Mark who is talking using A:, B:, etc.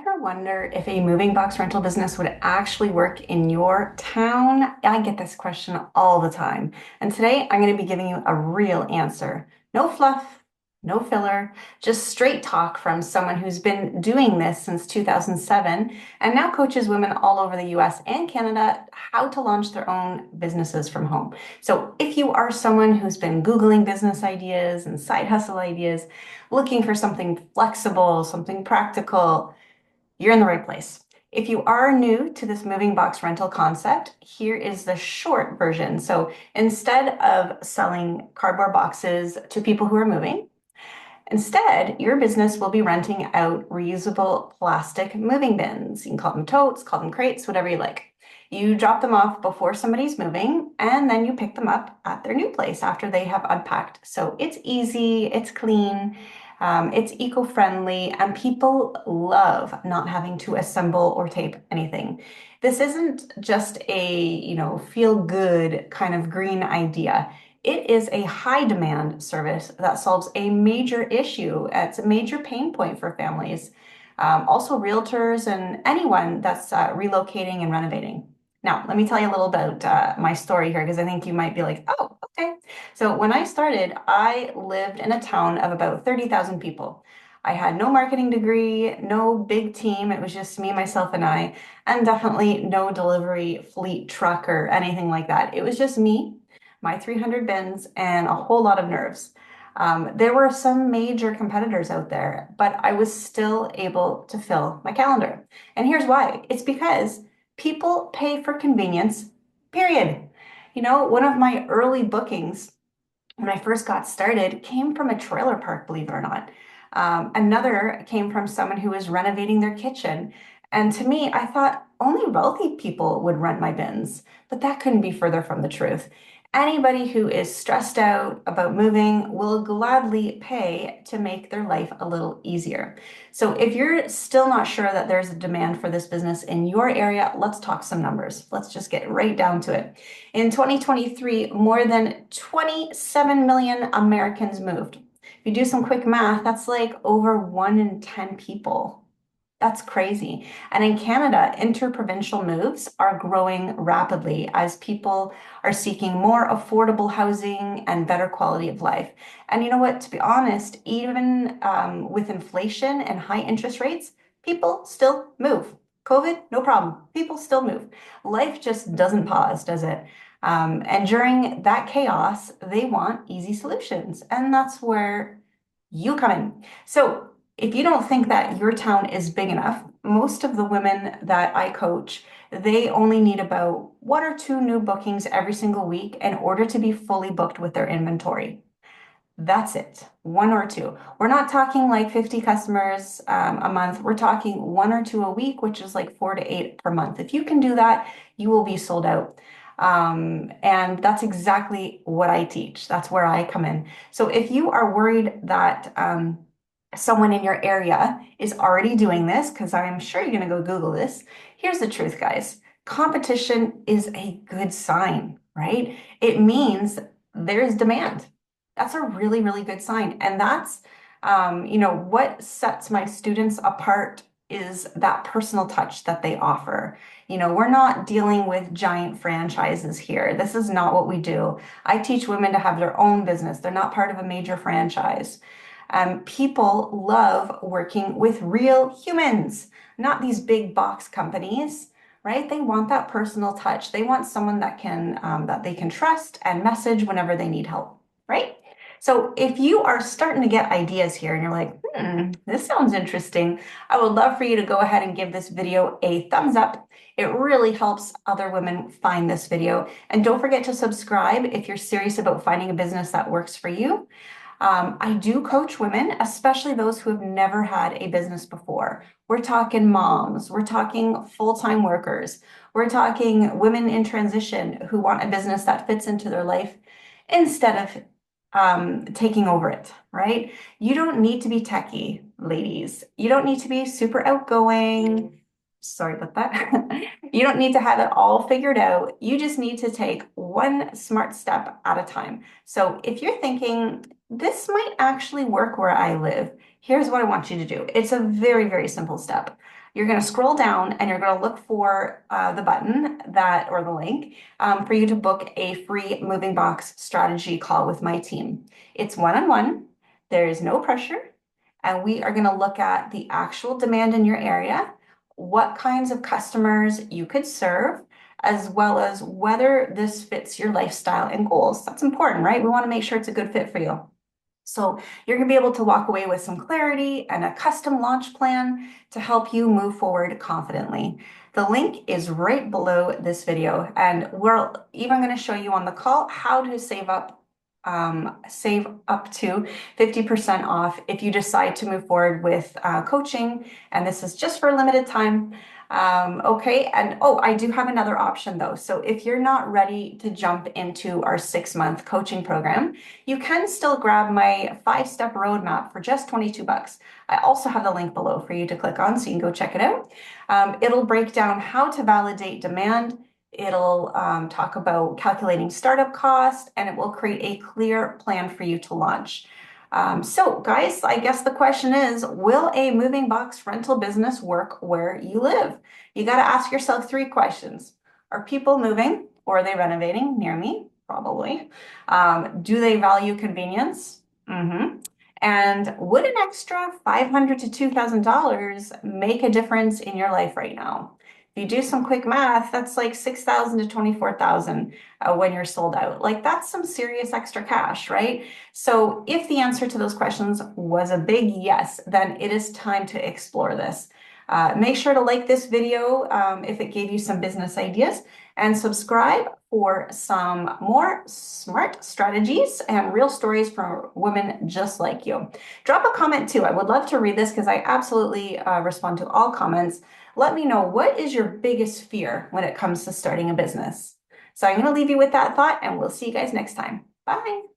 A: ever wonder if a moving box rental business would actually work in your town? I get this question all the time. And today I'm going to be giving you a real answer. No fluff, no filler, just straight talk from someone who's been doing this since 2007 and now coaches women all over the US and Canada how to launch their own businesses from home. So if you are someone who's been Googling business ideas and side hustle ideas, looking for something flexible, something practical, you're in the right place. If you are new to this moving box rental concept, here is the short version. So instead of selling cardboard boxes to people who are moving, instead, your business will be renting out reusable plastic moving bins. You can call them totes, call them crates, whatever you like. You drop them off before somebody's moving, and then you pick them up at their new place after they have unpacked. So it's easy, it's clean, it's eco-friendly, and people love not having to assemble or tape anything. This isn't just a, feel-good kind of green idea. It is a high demand service that solves a major issue. It's a major pain point for families, also realtors and anyone that's relocating and renovating. Now, let me tell you a little about my story here because I think you might be like, oh, okay. So when I started, I lived in a town of about 30,000 people. I had no marketing degree, no big team. It was just me, myself, and I, and definitely no delivery fleet truck or anything like that. It was just me, my 300 bins, and a whole lot of nerves. There were some major competitors out there, but I was still able to fill my calendar. And here's why. It's because people pay for convenience, period. One of my early bookings when I first got started came from a trailer park, believe it or not. Another came from someone who was renovating their kitchen. And to me, I thought only wealthy people would rent my bins, but that couldn't be further from the truth. Anybody who is stressed out about moving will gladly pay to make their life a little easier. So if you're still not sure that there's a demand for this business in your area, let's talk some numbers. Let's just get right down to it. In 2023, more than 27 million Americans moved. If you do some quick math, that's like over 1 in 10 people. That's crazy. And in Canada, interprovincial moves are growing rapidly as people are seeking more affordable housing and better quality of life. And you know what? To be honest, even with inflation and high interest rates, people still move. COVID, no problem. People still move. Life just doesn't pause, does it? And during that chaos, they want easy solutions. And that's where you come in. So if you don't think that your town is big enough, most of the women that I coach, they only need about 1 or 2 new bookings every single week in order to be fully booked with their inventory. That's it, 1 or 2. We're not talking like 50 customers a month. We're talking 1 or 2 a week, which is like 4 to 8 per month. If you can do that, you will be sold out. And that's exactly what I teach. That's where I come in. So if you are worried that someone in your area is already doing this, because I'm sure you're going to go Google this. Here's the truth, guys. Competition is a good sign, right? It means there's demand. That's a really, really good sign. And that's, what sets my students apart is that personal touch that they offer. We're not dealing with giant franchises here. This is not what we do. I teach women to have their own business. They're not part of a major franchise. People love working with real humans, not these big box companies, right? They want that personal touch. They want someone that they can trust and message whenever they need help, right? So if you are starting to get ideas here and you're like, this sounds interesting, I would love for you to go ahead and give this video a thumbs up. It really helps other women find this video. And don't forget to subscribe if you're serious about finding a business that works for you. I do coach women, especially those who have never had a business before. We're talking moms, we're talking full-time workers, we're talking women in transition who want a business that fits into their life instead of taking over it, right? You don't need to be techie, ladies. You don't need to be super outgoing. Sorry about that. You don't need to have it all figured out. You just need to take one smart step at a time. So if you're thinking, this might actually work where I live, here's what I want you to do. It's a very, very simple step. You're going to scroll down and you're going to look for the button that or the link for you to book a free moving box strategy call with my team. It's one-on-one. There is no pressure. And we are going to look at the actual demand in your area, what kinds of customers you could serve, as well as whether this fits your lifestyle and goals. That's important, right? We want to make sure it's a good fit for you. So you're going to be able to walk away with some clarity and a custom launch plan to help you move forward confidently. The link is right below this video, and we're even going to show you on the call how to save up to 50% off if you decide to move forward with coaching. And this is just for a limited time. Okay. And oh, I do have another option though. So if you're not ready to jump into our 6-month coaching program, you can still grab my 5-step roadmap for just 22 bucks. I also have the link below for you to click on so you can go check it out. It'll break down how to validate demand. It'll talk about calculating startup cost, and it will create a clear plan for you to launch. So guys, I guess the question is, will a moving box rental business work where you live? You got to ask yourself 3 questions. Are people moving or are they renovating near me? Probably. Do they value convenience? Mm-hmm. And would an extra $500 to $2,000 make a difference in your life right now? If you do some quick math, that's like 6,000 to 24,000 when you're sold out. Like that's some serious extra cash, right? So if the answer to those questions was a big yes, then it is time to explore this. Make sure to like this video if it gave you some business ideas, and subscribe for some more smart strategies and real stories from women just like you. Drop a comment too. I would love to read this because I absolutely respond to all comments. Let me know, what is your biggest fear when it comes to starting a business? So I'm going to leave you with that thought, and we'll see you guys next time. Bye.